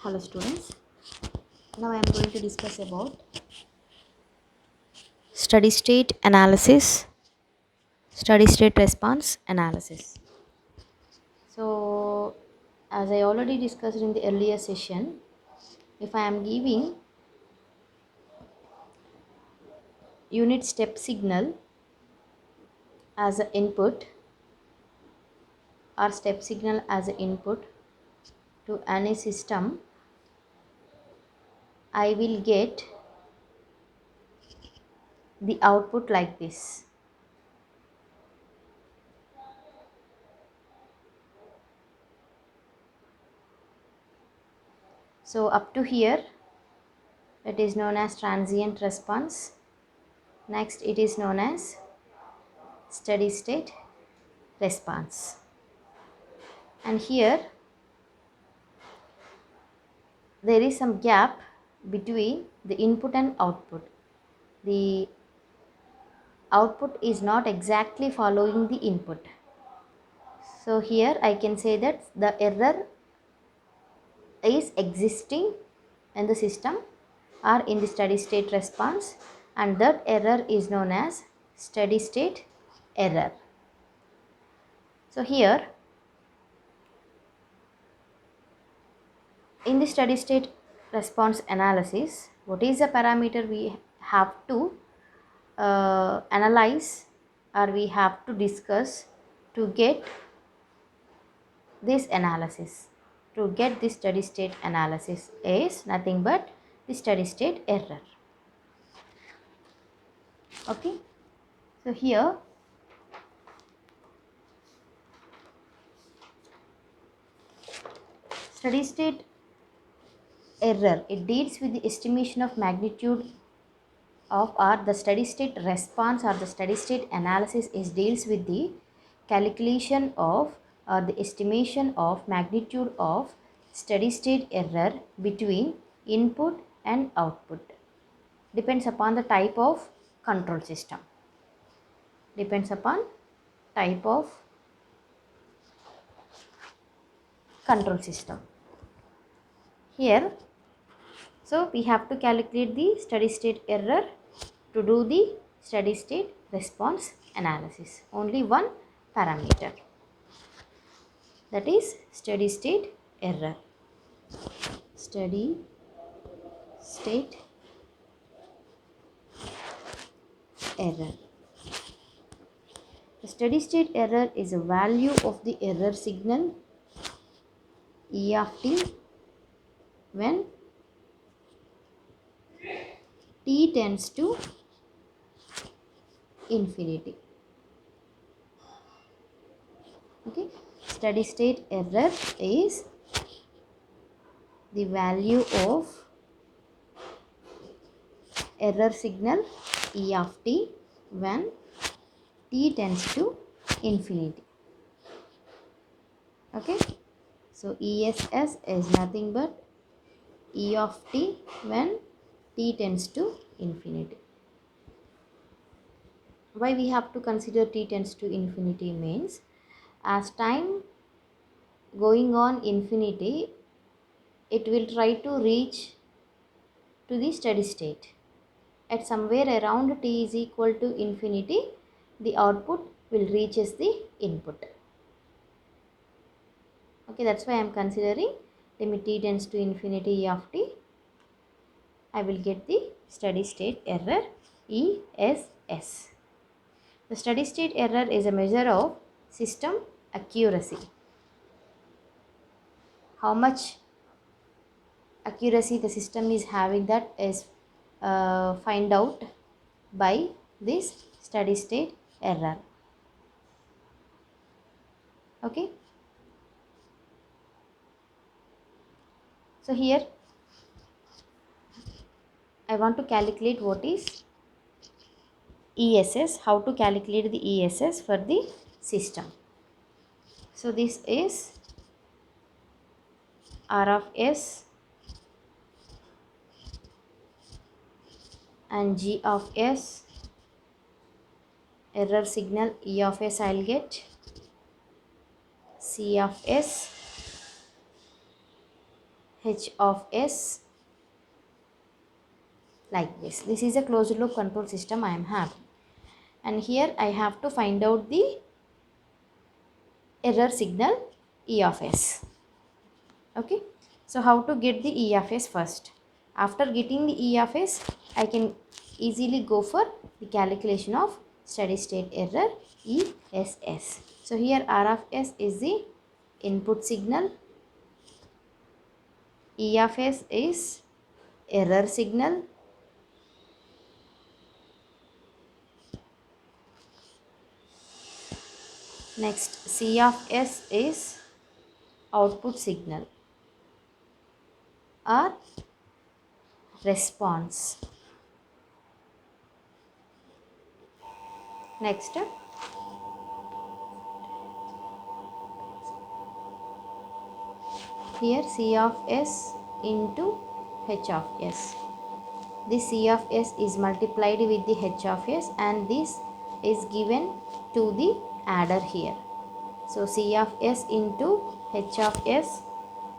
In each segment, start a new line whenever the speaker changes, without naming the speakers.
Hello students, now I am going to discuss about steady state analysis, steady state response analysis. So as I already discussed in the earlier session, if I am giving unit step signal as an input or step signal as an input to any system, I will get the output like this. So up to here it is known as transient response. Next it is known as steady state response. And here there is some gap between the input and output. The output is not exactly following the input. So here I can say that the error is existing in the system or in the steady state response, and that error is known as steady state error. So here in the steady state response analysis, what is the parameter we have to analyze or we have to discuss to get this analysis? To get this steady state analysis is nothing but the steady state error. Okay, so here steady state error, it deals with the estimation of magnitude of, or the steady state response or the steady state analysis is deals with the calculation of or the estimation of magnitude of steady state error between input and output. Depends upon the type of control system. Depends upon type of control system. Here, so we have to calculate the steady state error to do the steady state response analysis. Only one parameter, that is steady state error. Steady state error. The steady state error is a value of the error signal E of t when t tends to infinity. Okay, steady state error is the value of error signal E of t when t tends to infinity. Okay, so ESS is nothing but E of t when t tends to infinity. Why we have to consider t tends to infinity means, as time going on infinity, it will try to reach to the steady state. At somewhere around t is equal to infinity, the output will reach as the input. Okay, that's why I am considering limit t tends to infinity E of t. I will get the steady state error ESS. The steady state error is a measure of system accuracy. How much accuracy the system is having, that is find out by this steady state error. Okay, so here I want to calculate what is ESS, how to calculate the ESS for the system. So this is R of S and G of S, error signal E of S I will get, C of S h of s like this. This is a closed loop control system I am having. And here I have to find out the error signal E of s. Okay. So how to get the E of s first? After getting the E of s, I can easily go for the calculation of steady state error ESS. So here R of s is the input signal, E of s is error signal, next C of s is output signal or response. Next, here C of s into H of s. This C of s is multiplied with the H of s and this is given to the adder here. So C of s into H of s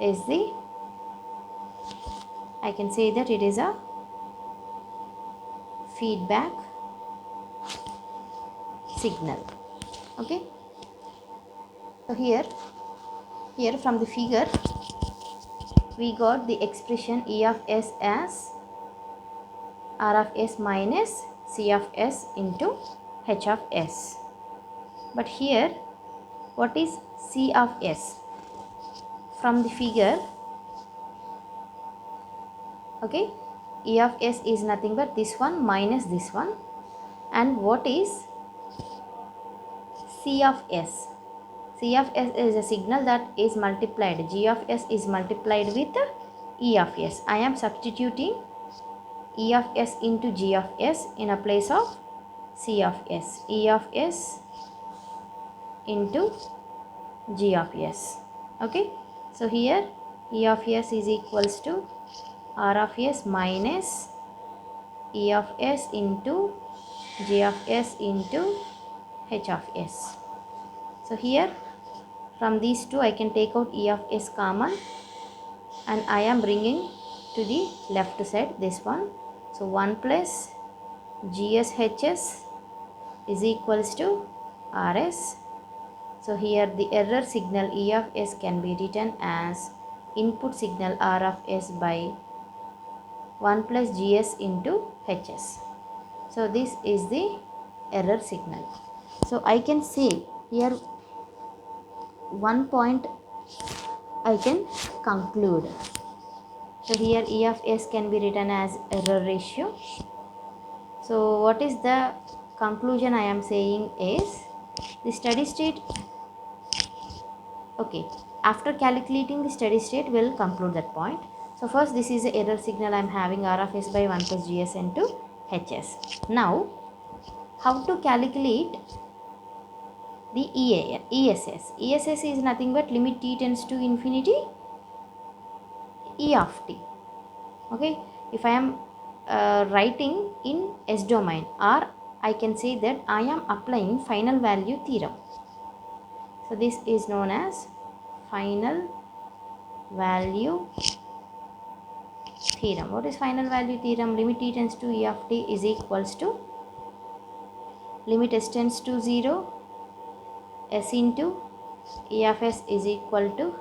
is the, I can say that it is a feedback signal. Okay. So here from the figure we got the expression E of s as R of s minus C of s into H of s. But here what is C of s? From the figure, okay, E of s is nothing but this one minus this one. And what is C of s? C of s is a signal that is multiplied. G of s is multiplied with E of s. I am substituting E of s into G of s in a place of C of s. E of s into G of s. Okay. So here E of s is equals to R of s minus E of s into G of s into H of s. So here from these two I can take out E of s common and I am bringing to the left side this one. So 1 plus GSHS is equals to RS. So here the error signal E of s can be written as input signal R of s by 1 plus GS into HS. So this is the error signal. So I can say here one point I can conclude. So here E of s can be written as error ratio. So what is the conclusion I am saying is the steady state, okay, after calculating the steady state we'll conclude that point. So first this is the error signal I am having R of s by 1 plus GS into HS. Now how to calculate the ESS? ESS is nothing but limit t tends to infinity E of t. Okay, if I am writing in S domain, or I can say that I am applying final value theorem. So this is known as final value theorem. What is final value theorem? Limit t tends to E of t is equals to limit s tends to 0 s into E of s is equal to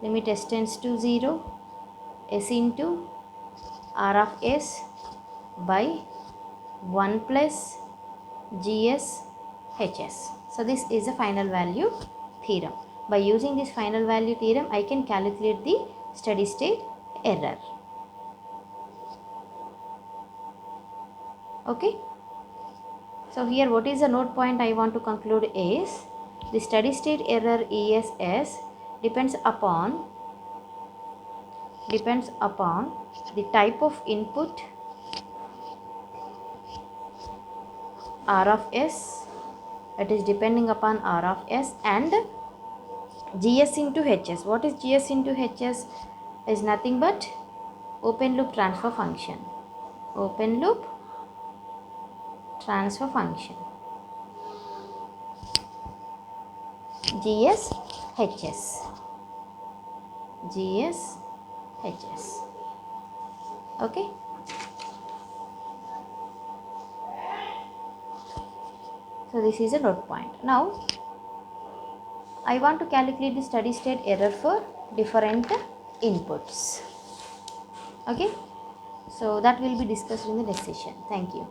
limit s tends to 0 s into R of s by 1 plus GS HS. So this is a final value theorem. By using this final value theorem, I can calculate the steady state error. Okay. So here what is the note point I want to conclude is the steady state error ESS depends upon the type of input R of s, it is depending upon R of s, and GS into HS. What is GS into HS? Is nothing but open loop transfer function. Open loop transfer function. GS HS. GS Hs. Okay. So this is a note point. Now I want to calculate the steady state error for different inputs. Okay. So that will be discussed in the next session. Thank you.